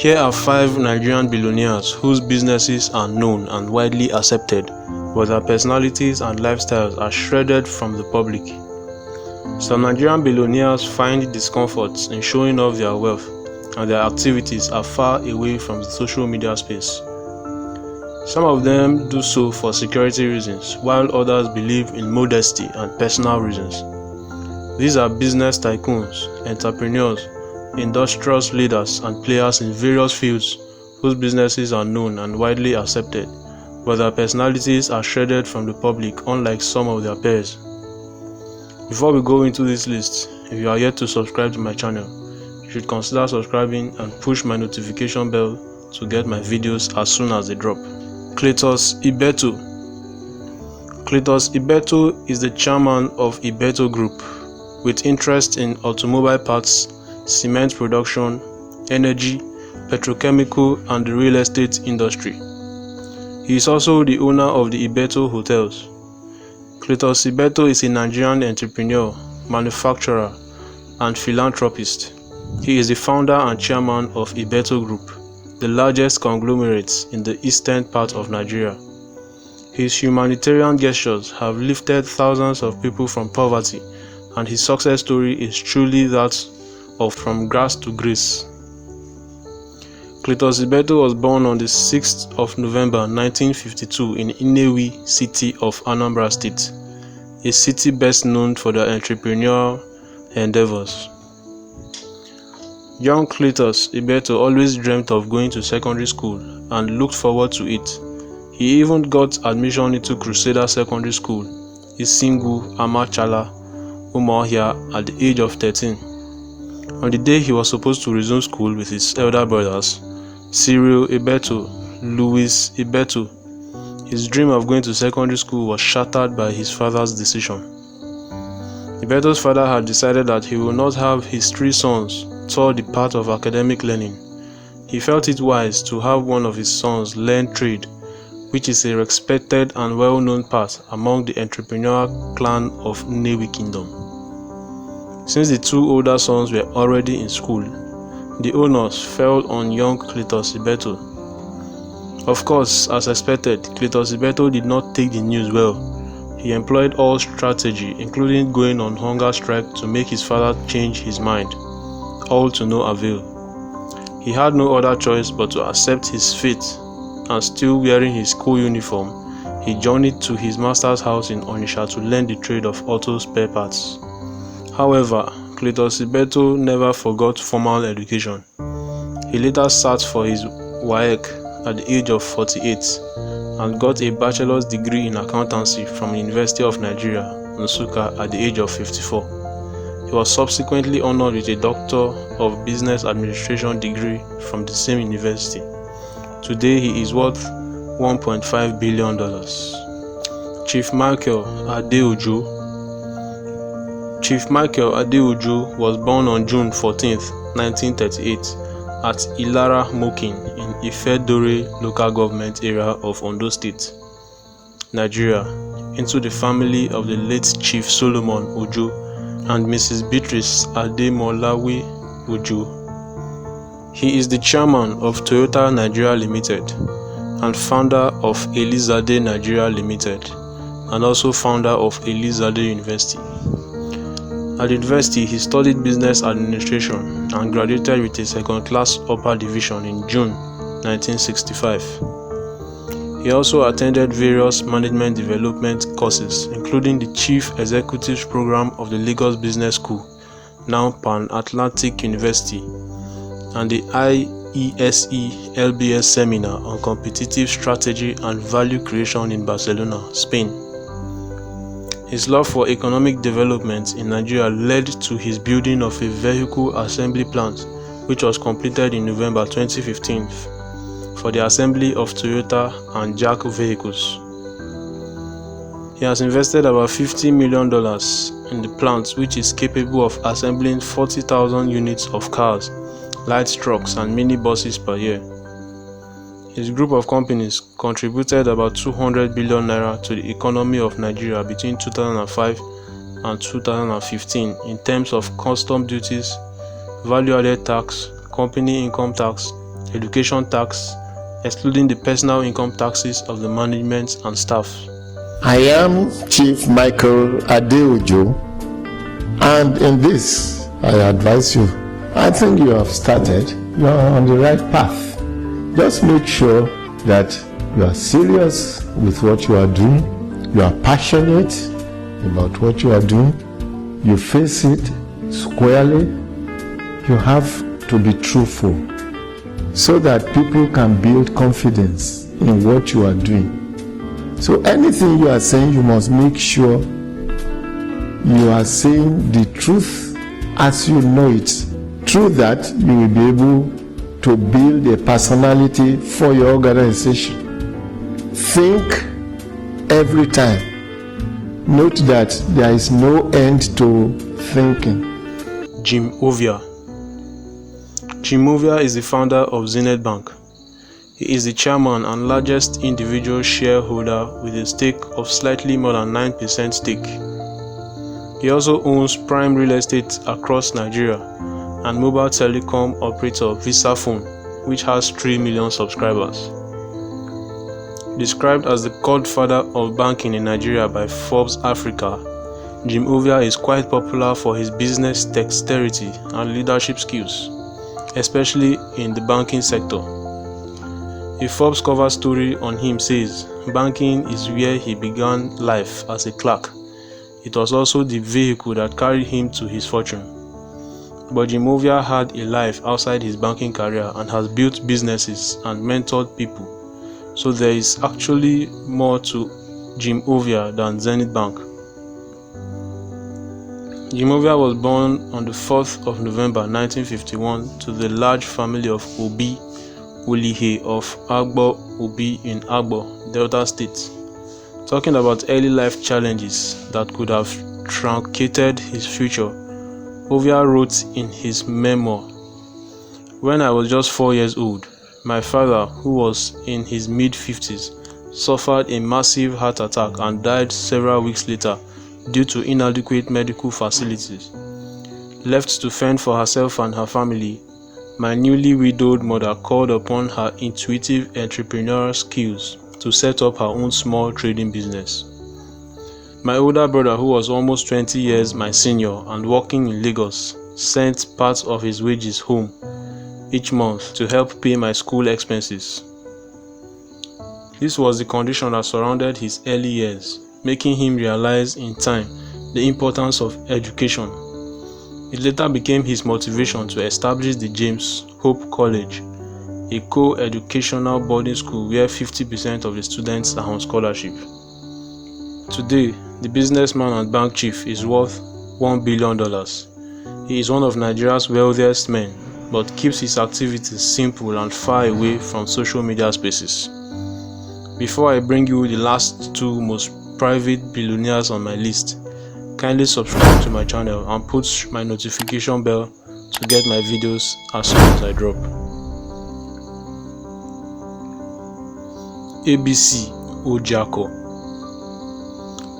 Here are 5 Nigerian billionaires whose businesses are known and widely accepted, but their personalities and lifestyles are shredded from the public. Some Nigerian billionaires find discomfort in showing off their wealth, and their activities are far away from the social media space. Some of them do so for security reasons, while others believe in modesty and personal reasons. These are business tycoons, entrepreneurs, industrious leaders, and players in various fields whose businesses are known and widely accepted, but their personalities are shredded from the public, unlike some of their peers. Before we go into this list, if you are yet to subscribe to my channel, you should consider subscribing and push my notification bell to get my videos as soon as they drop. Cletus Ibeto. Cletus Ibeto is the chairman of Ibeto Group, with interest in automobile parts, cement production, energy, petrochemical, and the real estate industry. He is also the owner of the Ibeto Hotels. Cletus Ibeto is a Nigerian entrepreneur, manufacturer, and philanthropist. He is the founder and chairman of Ibeto Group, the largest conglomerate in the eastern part of Nigeria. His humanitarian gestures have lifted thousands of people from poverty, and his success story is truly that of from grass to grace. Cletus Ibeto was born on the 6th of November 1952 in Nnewi city of Anambra State, a city best known for their entrepreneurial endeavors. Young Cletus Ibeto always dreamt of going to secondary school and looked forward to it. He even got admission into Crusader Secondary School, Isingu, Amachala, Umuahia at the age of 13. On the day he was supposed to resume school with his elder brothers, Cyril Ibeto, Louis Ibeto, his dream of going to secondary school was shattered by his father's decision. Ibeto's father had decided that he will not have his 3 sons tour the path of academic learning. He felt it wise to have one of his sons learn trade, which is a respected and well-known path among the entrepreneurial clan of Nnewi Kingdom. Since the 2 older sons were already in school, the onus fell on young Cletus Ibeto. Of course, as expected, Cletus Ibeto did not take the news well. He employed all strategy, including going on hunger strike to make his father change his mind, all to no avail. He had no other choice but to accept his fate, and still wearing his school uniform, he journeyed to his master's house in Onitsha to learn the trade of auto spare parts. However, Cletus Ibeto never forgot formal education. He later sat for his WAEC at the age of 48 and got a bachelor's degree in accountancy from the University of Nigeria, Nsukka, at the age of 54. He was subsequently honored with a Doctor of Business Administration degree from the same university. Today he is worth $1.5 billion. Chief Michael Adeojo. Chief Michael Adeojo was born on June 14, 1938 at Ilara Mokin in Ife-Dore local government area of Ondo State, Nigeria, into the family of the late Chief Solomon Ojo and Mrs. Beatrice Ademolawe Ojo. He is the chairman of Toyota Nigeria Limited and founder of Elizade Nigeria Limited, and also founder of Elizade University. At university, he studied business administration and graduated with a second-class upper division in June 1965. He also attended various management development courses, including the Chief Executives Program of the Lagos Business School, now Pan-Atlantic University, and the IESE LBS Seminar on Competitive Strategy and Value Creation in Barcelona, Spain. His love for economic development in Nigeria led to his building of a vehicle assembly plant, which was completed in November 2015 for the assembly of Toyota and Jack vehicles. He has invested about $50 million in the plant, which is capable of assembling 40,000 units of cars, light trucks, and minibuses per year. His group of companies contributed about 200 billion naira to the economy of Nigeria between 2005 and 2015 in terms of custom duties, value-added tax, company income tax, education tax, excluding the personal income taxes of the management and staff. I am Chief Michael Adeojo, and in this I advise you. I think you have started. You are on the right path. Just make sure that you are serious with what you are doing. You are passionate about what you are doing. You face it squarely. You have to be truthful so that people can build confidence in what you are doing. So anything you are saying, you must make sure you are saying the truth as you know it. Through that, you will be able to build a personality for your organization. Think every time. Note that there is no end to thinking. Jim Ovia. Jim Ovia is the founder of Zenith Bank. He is the chairman and largest individual shareholder with a stake of slightly more than 9% stake. He also owns prime real estate across Nigeria and mobile telecom operator Visafone, which has 3 million subscribers. Described as the godfather of banking in Nigeria by Forbes Africa, Jim Ovia is quite popular for his business dexterity and leadership skills, especially in the banking sector. A Forbes cover story on him says, banking is where he began life as a clerk. It was also the vehicle that carried him to his fortune. But Jim Ovia had a life outside his banking career and has built businesses and mentored people. So there is actually more to Jim Ovia than Zenith Bank. Jim Ovia was born on the 4th of November 1951 to the large family of Obi Ulihe of Agbo Obi in Agbo, Delta State. Talking about early life challenges that could have truncated his future, Ovia wrote in his memoir, "When I was just 4 years old, my father, who was in his mid-50s, suffered a massive heart attack and died several weeks later due to inadequate medical facilities. Left to fend for herself and her family, my newly widowed mother called upon her intuitive entrepreneurial skills to set up her own small trading business. My older brother, who was almost 20 years my senior and working in Lagos, sent part of his wages home each month to help pay my school expenses. This was the condition that surrounded his early years, making him realize in time the importance of education. It later became his motivation to establish the James Hope College, a co-educational boarding school where 50% of the students are on scholarship. Today, the businessman and bank chief is worth $1 billion. He is one of Nigeria's wealthiest men, but keeps his activities simple and far away from social media spaces. Before I bring you the last two most private billionaires on my list, kindly subscribe to my channel and put my notification bell to get my videos as soon as I drop. ABC Ojako.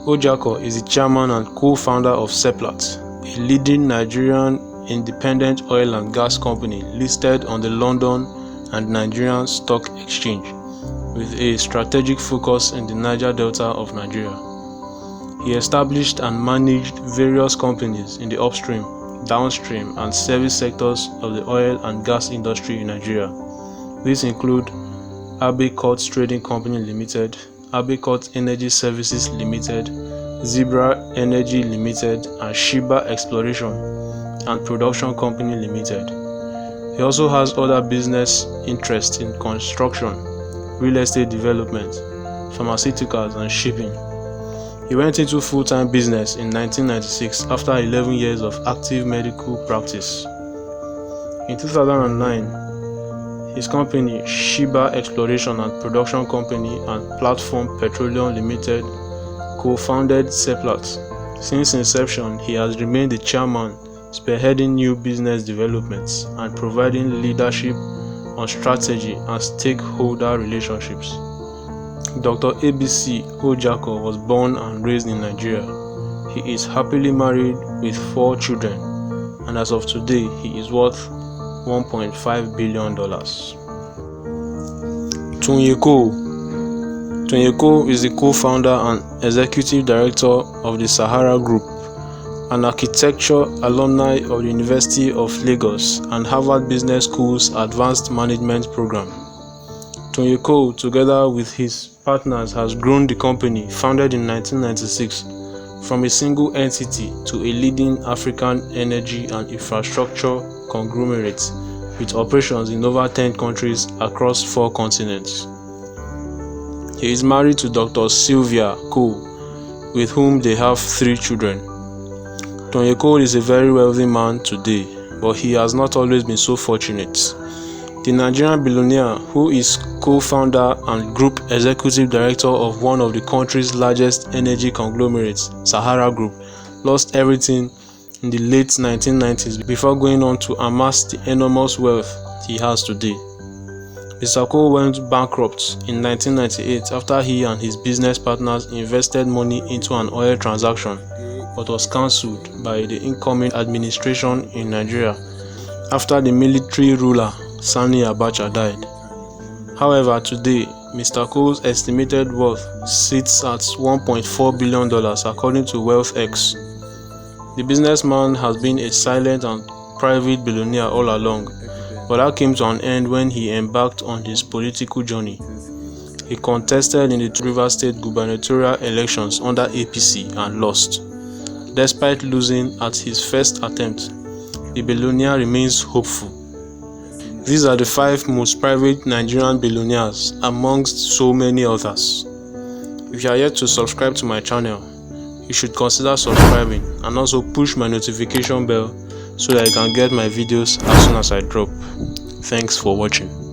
Ojako is the chairman and co-founder of Seplat, a leading Nigerian independent oil and gas company listed on the London and Nigerian Stock Exchange, with a strategic focus in the Niger Delta of Nigeria. He established and managed various companies in the upstream, downstream, and service sectors of the oil and gas industry in Nigeria. These include Abbey Court Trading Company Limited, Abbey Court Energy Services Limited, Zebra Energy Limited, and Sheba Exploration and Production Company Limited. He also has other business interests in construction, real estate development, pharmaceuticals, and shipping. He went into full-time business in 1996 after 11 years of active medical practice. In 2009, his company, Sheba Exploration and Production Company and Platform Petroleum Limited, co-founded Seplat. Since inception, he has remained the chairman, spearheading new business developments and providing leadership on strategy and stakeholder relationships. Dr. ABC Ojako was born and raised in Nigeria. He is happily married with 4 children, and as of today, he is worth $1.5 billion. Tonyeko is the co-founder and executive director of the Sahara Group, an architecture alumni of the University of Lagos and Harvard Business School's Advanced Management Program. Tonyeko, together with his partners, has grown the company, founded in 1996, from a single entity to a leading African energy and infrastructure conglomerate with operations in over 10 countries across 4 continents. He is married to Dr. Sylvia Cole, with whom they have 3 children. Tonyeko is a very wealthy man today, but he has not always been so fortunate. The Nigerian billionaire, who is co-founder and group executive director of one of the country's largest energy conglomerates, Sahara Group, lost everything in the late 1990s before going on to amass the enormous wealth he has today. Mr. Cole went bankrupt in 1998 after he and his business partners invested money into an oil transaction, but was cancelled by the incoming administration in Nigeria after the military ruler Sani Abacha died. However, today, Mr. Cole's estimated worth sits at $1.4 billion according to WealthX. The businessman has been a silent and private billionaire all along, but that came to an end when he embarked on his political journey. He contested in the Rivers State gubernatorial elections under APC and lost. Despite losing at his first attempt, the billionaire remains hopeful. These are the 5 most private Nigerian billionaires amongst so many others. If you are yet to subscribe to my channel, you should consider subscribing and also push my notification bell so that you can get my videos as soon as I drop. Thanks for watching.